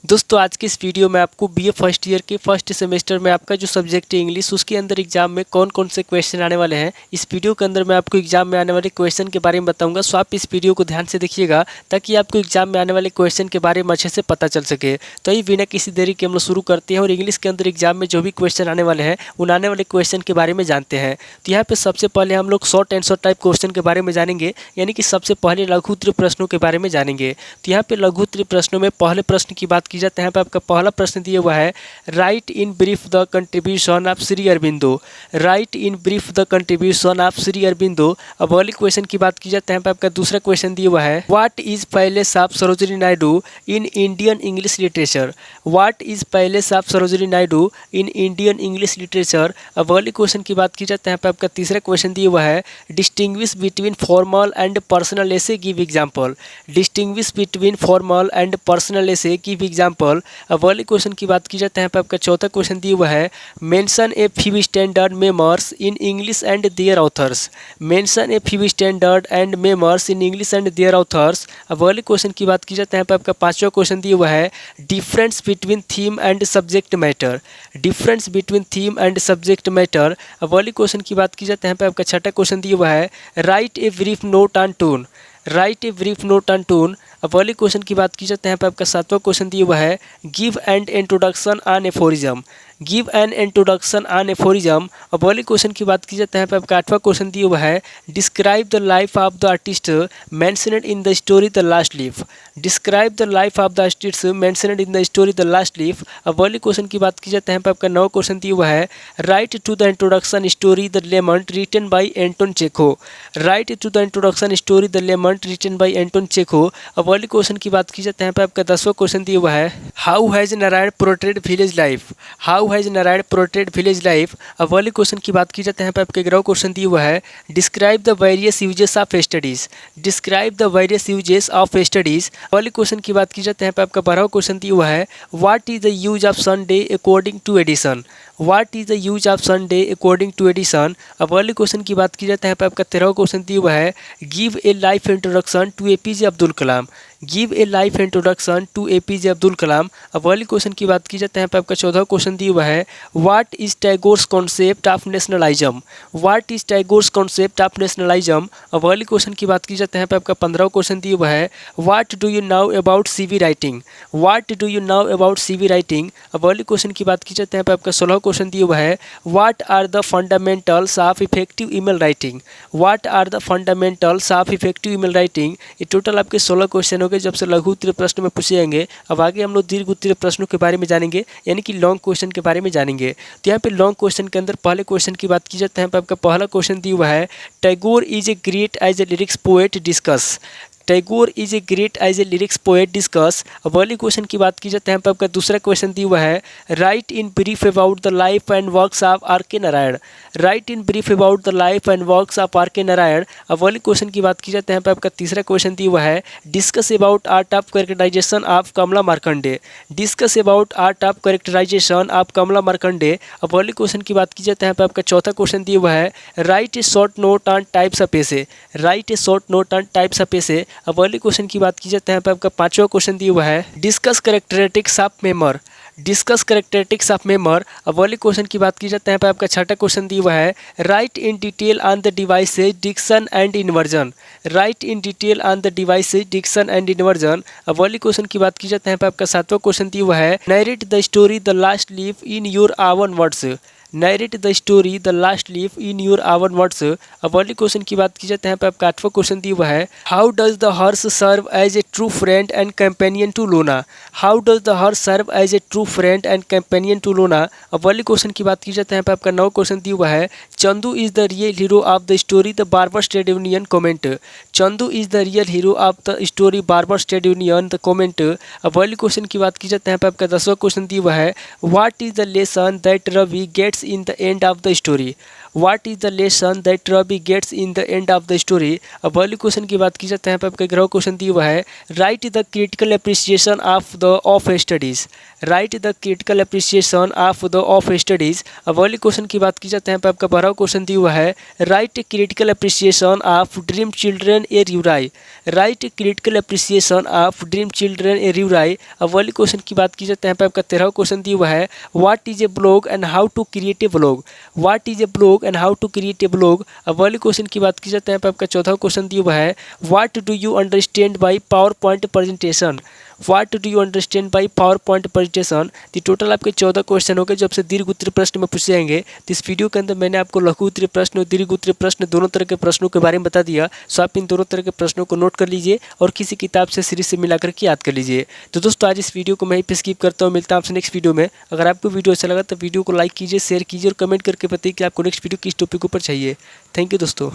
दोस्तों आज के इस वीडियो में आपको बीए फर्स्ट ईयर के फर्स्ट सेमेस्टर में आपका जो सब्जेक्ट है इंग्लिश, उसके अंदर एग्जाम में कौन कौन से क्वेश्चन आने वाले हैं, इस वीडियो के अंदर मैं आपको एग्जाम में आने वाले क्वेश्चन के बारे में बताऊंगा। सो आप इस वीडियो को ध्यान से देखिएगा ताकि आपको एग्जाम में आने वाले क्वेश्चन के बारे में अच्छे से पता चल सके। तो ये बिना किसी देरी के हम लोग शुरू करते हैं और इंग्लिश के अंदर एग्जाम में जो भी क्वेश्चन आने वाले हैं उन आने वाले क्वेश्चन के बारे में जानते हैं। तो यहाँ पे सबसे पहले हम लोग शॉर्ट आंसर टाइप क्वेश्चन के बारे में जानेंगे, यानी कि सबसे पहले लघु उत्तरीय प्रश्नों के बारे में जानेंगे। तो यहाँ पे लघु उत्तरीय प्रश्नों में पहले प्रश्न की बात की जाती है। यहाँ पे आपका पहला प्रश्न दिया हुआ है, write in brief the contribution of Shri Aurobindo. Right in brief the contribution of Shri Aurobindo. अब अगली क्वेश्चन की बात की जाती है। यहाँ पे आपका दूसरा क्वेश्चन दिया हुआ है, what is palace of Sarojini Naidu in Indian English literature. What is palace of Sarojini Naidu in Indian English literature. अब अगली क्वेश्चन की बात की जाती है। यहाँ पे आपका तीसरा क्वेश्चन दिया हुआ है, distinguish between formal and personal essay, give example. Distinguish between formal and personal essay, give example. अब अगले क्वेश्चन की बात की जाती है। यहाँ पे आपका चौथा क्वेश्चन दिया हुआ है, mention a few standard memoirs in English and their authors. Mention a few standard and memoirs in English and their authors. अब अगले क्वेश्चन की बात की जाती है। यहाँ पे आपका पांचवा क्वेश्चन दिया हुआ है, difference between theme and subject matter. Difference between theme and subject matter. अब अगले क्वेश्चन की बात की जाती है। यहाँ पे आपका छठा क्वेश्चन दिया हुआ है, write a brief note on tone. Right a brief note on tone. अब अगले क्वेश्चन की बात की जाती है। यहाँ पे आपका सातवां क्वेश्चन दिया हुआ है, give and introduction on aphorism. Give an introduction on aphorism. अब अगले क्वेश्चन की बात की जाती है। यहाँ पे आपका आठवां क्वेश्चन दिया हुआ है, describe the life of the artist mentioned in the story the last leaf. Describe the life of the artist mentioned in the story the last leaf. अब अगले क्वेश्चन की बात की जाती है। यहाँ पे आपका नौ क्वेश्चन दिया हुआ है, write to the introduction story the lament written by Anton Chekhov. Write to the introduction story the lament written by Anton Chekhov. अब अगले क्वेश्चन की बात की जाती है। यहाँ पे आपका 10वां क्वेश्चन दिया हुआ है, how has Narayan portrayed village life. How has Narayan portrayed village life. अब अगले क्वेश्चन की बात की जाती है। यहाँ पे आपके 11वां क्वेश्चन दिया हुआ है, describe the various uses of studies. Describe the various uses of studies. अगले क्वेश्चन की बात की जाती है। यहाँ पे आपका 12वां क्वेश्चन दिया हुआ है, what is the use of Sunday according to edition. What is the use of Sunday according to edition. अब अगले क्वेश्चन की बात की जाती है। यहाँ पे आपका 13वां क्वेश्चन दिया हुआ है, give a life introduction to APJ Abdul Kalam. Give a life introduction to APJ Abdul Kalam. अब अगले क्वेश्चन की बात की जाती है। यहाँ पे आपका 14वां क्वेश्चन दिया हुआ है, what is Tagore's concept of nationalism. What is Tagore's concept of nationalism. अब अगले क्वेश्चन की बात की जाती है। यहाँ पे आपका 15वां क्वेश्चन दिया हुआ है, what do you now about CV writing. What do you now about CV writing. अब अगले क्वेश्चन की बात की जाती है। यहाँ पे आपका 16वां क्वेश्चन दिया हुआ है, what are the fundamentals of effective email writing. What are the fundamentals of effective email writing. ये टोटल आपके 16 क्वेश्चन हो गए जब से लघु उत्तरीय प्रश्न में पूछे जाएंगे। अब आगे हम लोग दीर्घ उत्तरीय प्रश्नों के बारे में जानेंगे, यानी कि लॉन्ग क्वेश्चन के बारे में जानेंगे। तो यहाँ पे लॉन्ग क्वेश्चन के अंदर पहले क्वेश्चन की बात की जाती है। यहाँ पे आपका पहला क्वेश्चन दिया हुआ है, Tagore is a great as a lyrics poet discuss. Tagore is a great as a lyrics poet discuss. अब अगले क्वेश्चन की बात की जाती है। यहाँ पे आपका दूसरा क्वेश्चन दिया हुआ है, write in brief about the life and works of R K Narayan. Write in brief about the life and works of R K Narayan. अब अगले क्वेश्चन की बात की जाती है। यहाँ पे आपका तीसरा क्वेश्चन दिया हुआ है, discuss about art of characterization of Kamala Markandaya. Discuss about art of characterization of Kamala Markandaya. अब अगले क्वेश्चन की बात की जाती है। यहाँ पे आपका चौथा क्वेश्चन दिया हुआ है, write a short note on types of essay. Write a short note on types of essay. अब अगले क्वेश्चन की बात की जाती है। यहाँ पे आपका 5वां क्वेश्चन दिया हुआ है, discuss characteristics of memoir. Discuss characteristics of memoir. अब अगले क्वेश्चन की बात की जाती है। यहाँ पे आपका 6वां क्वेश्चन दिया हुआ है, write in detail on the devices diction and inversion. Write in detail on the devices diction and inversion. अब अगले क्वेश्चन की बात की जाती है। यहाँ पे आपका 7वां क्वेश्चन दिया हुआ है, narrate the story the last leaf in your oven words. Narrate the story the last leaf in your oven words. अब अगले क्वेश्चन की बात की जाती है। यहाँ पे आपका 8वां क्वेश्चन दिया हुआ है, how does the horse serve as a true friend and companion to Lona. How does the horse serve as a true friend and companion to Lona. अब अगले क्वेश्चन की बात की जाती है। यहाँ पे आपका 9वां क्वेश्चन दिया हुआ है, Chandu is the real hero of the story the barber trade union comment. Chandu is the real hero of the story barber trade union the comment. अब अगले क्वेश्चन की बात की जाती है। यहाँ पे आपका 10वां क्वेश्चन दिया हुआ है, what is the lesson that Ravi gets in the end of the story. What is the lesson that Ravi gets in the end of the story. अब अगले क्वेश्चन की बात की जाती है। यहाँ पे आपका 11वां क्वेश्चन दिया हुआ है, right the critical appreciation of studies. Right the critical appreciation of studies. अब अगले क्वेश्चन की बात की जाती है। यहाँ पे आपका 12वां क्वेश्चन दिया हुआ है write critical appreciation of dream children a reverie. Write critical appreciation of dream children a reverie. अब वाली क्वेश्चन की बात की जाए तो यहाँ पे आपका 13वां क्वेश्चन दिया हुआ है what is a blog and how to create a blog. What is a blog and how to create a blog. अब वाली क्वेश्चन की बात की जाए तो यहाँ पे आपका 14वां क्वेश्चन दिया हुआ है what do you understand by power point presentation. What do you understand by power point presentation. तो टोटल आपके 14 क्वेश्चन हो गए जो आपसे दीर्घ उत्तरीय प्रश्न में पूछे जाएंगे। तो इस वीडियो के अंदर मैंने आपको लघु उत्तरीय प्रश्न और दीर्घ उत्तरीय प्रश्न दोनों तरह के प्रश्नों के बारे में बता दिया। सो आप इन दोनों तरह के प्रश्नों को नोट कर लीजिए और किसी किताब से सीरीज से मिलाकर के याद कर लीजिए। तो दोस्तों आज इस वीडियो को मैं यहीं पे स्किप करता हूँ। मिलता हूँ आपसे नेक्स्ट वीडियो में। अगर आपको वीडियो अच्छा लगा तो वीडियो को लाइक कीजिए, शेयर कीजिए और कमेंट करके बताइए कि आपको नेक्स्ट वीडियो किस टॉपिक के ऊपर चाहिए। थैंक यू दोस्तों।